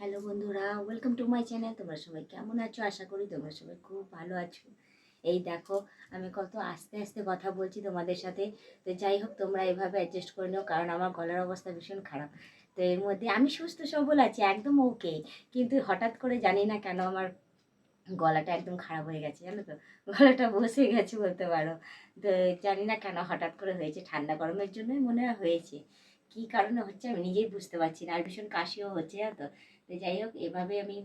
Hello বন্ধুরা, welcome to my channel. তোমরা সবাই কেমন আছো? আশা করি তোমরা সবাই খুব ভালো আছো। এই দেখো, আমি কত আস্তে আস্তে কথা বলছি তোমাদের সাথে। তো যাই হোক, তোমরা এভাবে অ্যাডজাস্ট করে নিও, কারণ আমার গলার অবস্থা ভীষণ খারাপ। তো এর মধ্যে আমি সুস্থ সবল আছি, একদম ওকে, কিন্তু হঠাৎ করে জানি না কেন আমার গলাটা একদম খারাপ হয়ে গেছে, জানো তো। গলাটা বসে গেছে বলতে পারো। তো জানি না কেন হঠাৎ করে হয়েছে, ঠান্ডা গরমের জন্যই মনে হয় হয়েছে। কী কারণে হচ্ছে আমি নিজেই বুঝতে পারছি না, আর ভীষণ কাশিও হচ্ছে, জানো তো। তো যাই হোক, এভাবে আমি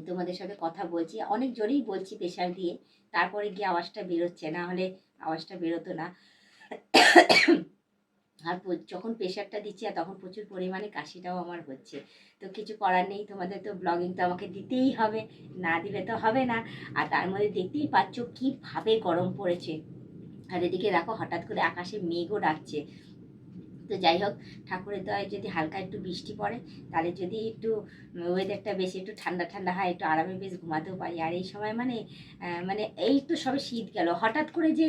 তোমাদের সাথে কথা বলছি, অনেক জোরেই বলছি প্রেশার দিয়ে, তারপরে গিয়ে আওয়াজটা বেরোচ্ছে, না হলে আওয়াজটা বেরোতো না। আর যখন প্রেশারটা দিচ্ছি আর তখন প্রচুর পরিমাণে কাশিটাও আমার হচ্ছে। তো কিছু করার নেই, তোমাদের তো ব্লগিং তো আমাকে দিতেই হবে, না দিলে তো হবে না। আর তার মধ্যে দেখতেই পাচ্ছ কীভাবে গরম পড়েছে। আর এদিকে দেখো, হঠাৎ করে আকাশে মেঘও ডাকছে। তো যাই হোক, ঠাকুরের দয়ায় যদি হালকা একটু বৃষ্টি পড়ে, তাহলে যদি একটু ওয়েদারটা বেশি একটু ঠান্ডা ঠান্ডা হয়, একটু আরামে বেশ ঘুমাতেও পারি। আর এই সময় মানে এই তো সবে শীত গেল, হঠাৎ করে যে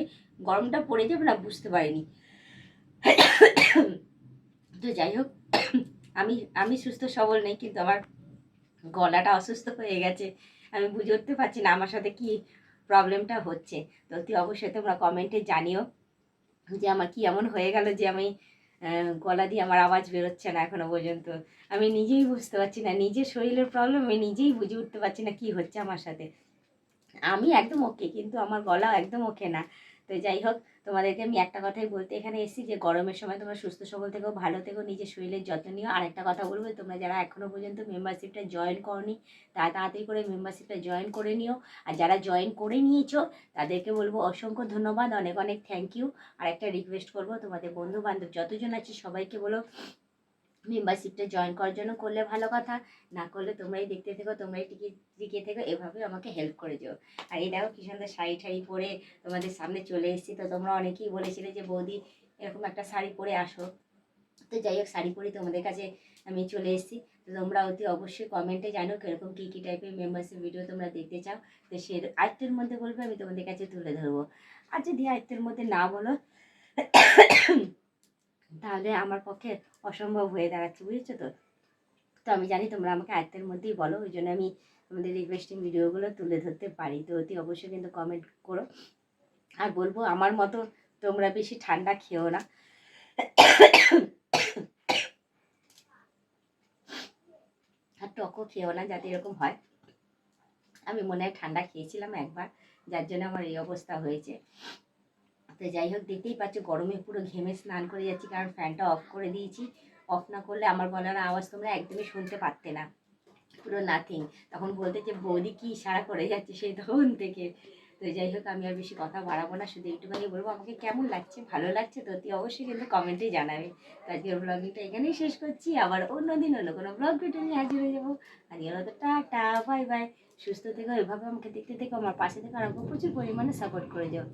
গরমটা পড়ে যাবে না, বুঝতে পারিনি। তো যাই হোক, আমি আমি সুস্থ সবল নেই, কিন্তু আমার গলাটা অসুস্থ হয়ে গেছে। আমি বুঝে উঠতে পারছি না আমার সাথে কি প্রবলেমটা হচ্ছে। তো অতি অবশ্যই তোমরা কমেন্টে জানিও যে আমার কি এমন হয়ে গেল যে আমি গলা দিয়ে আমার আওয়াজ বেরোচ্ছে না এখনো পর্যন্ত। আমি নিজেই বুঝতে পারছি না, নিজের শরীরের প্রবলেম আমি নিজেই বুঝে উঠতে পারছি না কি হচ্ছে আমার সাথে। আমি একদম ওকে, কিন্তু আমার গলা একদম ওকে না। তো যাই হোক, তোমাদেরকে আমি একটা কথাই বলতে এখানে এসেছি, যে গরমের সময় তোমরা সুস্থ সবল থেকো, ভালো থেকো, নিজের শরীরের যত্ন নিও। আর একটা কথা বলবো, তোমরা যারা এখনো পর্যন্ত মেম্বারশিপটা জয়েন করনি, তারা তাড়াতাড়ি করে মেম্বারশিপটা জয়েন করে নিও। আর যারা জয়েন করে নিয়েছো, তাদেরকে বলবো অসংখ্য ধন্যবাদ, অনেক অনেক থ্যাংক ইউ। আর একটা রিকোয়েস্ট করবো, তোমাদের বন্ধু বান্ধব যতজন আছে সবাইকে বলো মেম্বারশিপটা জয়েন করার জন্য। করলে ভালো কথা, না করলে তোমরাই দেখতে থেকো, তোমরাই টিকে থেকো, এভাবে আমাকে হেল্প করে যেও। আর এই দেখো কি সুন্দর শাড়ি ঠাড়ি পরে তোমাদের সামনে চলে এসেছি। তো তোমরা অনেকেই বলেছিলে যে বৌদি এরকম একটা শাড়ি পরে আসো। তো যাই হোক, শাড়ি পরে তোমাদের কাছে আমি চলে এসেছি। তো তোমরা অতি অবশ্যই কমেন্টে জানো কিরকম কী কী টাইপের মেম্বারশিপ ভিডিও তোমরা দেখতে চাও। তো সে আয়ত্তের মধ্যে বলবে, আমি তোমাদের কাছে তুলে ধরবো। আর যদি আয়ত্তের মধ্যে না বলো, তাহলে আমার পক্ষে অসম্ভব হয়ে দাঁড়াচ্ছে, বুঝেছো তো। তো আমি জানি তোমরা আমাকে আয়ত্তের মধ্যেই বলো, ওই জন্য আমি তোমাদের রিকোয়েস্টিং ভিডিওগুলো তুলে ধরতে পারি। তো অতি অবশ্যই কিন্তু কমেন্ট করো। আর বলবো, আমার মতো তোমরা বেশি ঠান্ডা খেও না, আর টকও খেও না, যাতে এরকম হয়। আমি মনে হয় ঠান্ডা খেয়েছিলাম একবার, যার জন্য আমার এই অবস্থা হয়েছে। তো যাই হোক, দেখতেই পাচ্ছ গরমে পুরো ঘেমে স্নান করে যাচ্ছি, কারণ ফ্যানটা অফ করে দিয়েছি। অফ না করলে আমার গলার আওয়াজ তোমরা একদমই শুনতে পারতে না, পুরো নাথিং। তখন বলতে যে বৌদি কি ইশারা করে যাচ্ছে সেই তখন থেকে। তো যাই হোক, আমি আর বেশি কথা বাড়াবো না, শুধু একটুখানি বলবো আমাকে কেমন লাগছে, ভালো লাগছে তো অতি অবশ্যই কিন্তু কমেন্টে জানাবে। তো আজকের ব্লগিংটা এখানেই শেষ করছি, আবার অন্যদিন অন্য কোনো ব্লগ ভিডিও নিয়ে হাজির হয়ে যাবো। আজকের মতো টাটা, বাই বাই। সুস্থ থেকো, এভাবে আমাকে দেখতে থেকো, আমার পাশে থেকে আর আমাকে প্রচুর পরিমাণে সাপোর্ট করে যাও।